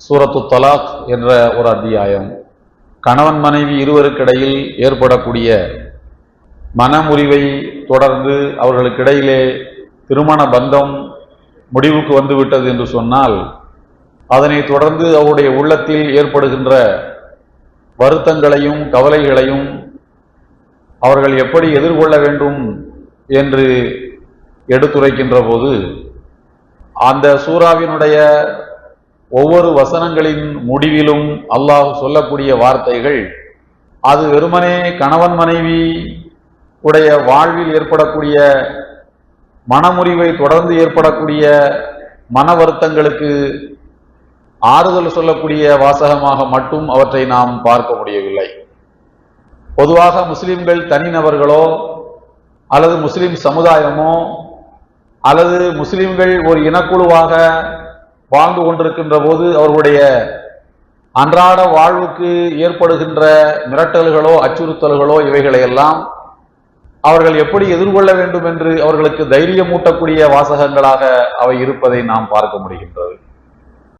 சூரத்து தலாக் என்ற ஒரு அத்தியாயம். கணவன் மனைவி இருவருக்கிடையில் ஏற்படக்கூடிய மனமுறிவை தொடர்ந்து அவர்களுக்கிடையிலே திருமண பந்தம் முடிவுக்கு வந்துவிட்டது என்று சொன்னால், அதனை தொடர்ந்து அவருடைய உள்ளத்தில் ஏற்படுகின்ற வருத்தங்களையும் கவலைகளையும் அவர்கள் எப்படி எதிர்கொள்ள வேண்டும் என்று எடுத்துரைக்கின்ற போது, அந்த சூறாவினுடைய ஒவ்வொரு வசனங்களின் முடிவிலும் அல்லாஹ் சொல்லக்கூடிய வார்த்தைகள் அது வெறுமனே கணவன் மனைவி உடைய வாழ்வில் ஏற்படக்கூடிய மனமுறிவை தொடர்ந்து ஏற்படக்கூடிய மன வருத்தங்களுக்கு ஆறுதல் சொல்லக்கூடிய வாசகமாக மட்டும் அவற்றை நாம் பார்க்க முடியவில்லை. பொதுவாக முஸ்லிம்கள் தனிநபர்களோ அல்லது முஸ்லிம் சமுதாயமோ அல்லது முஸ்லிம்கள் ஒரு இனக்குழுவாக வாழ்ந்து கொண்டிருக்கின்ற போது அவர்களுடைய அன்றாட வாழ்வுக்கு ஏற்படுகின்ற மிரட்டல்களோ அச்சுறுத்தல்களோ இவைகளையெல்லாம் அவர்கள் எப்படி எதிர்கொள்ள வேண்டும் என்று அவர்களுக்கு தைரியமூட்டக்கூடிய வாசகங்களாக அவை இருப்பதை நாம் பார்க்க முடிகின்றது.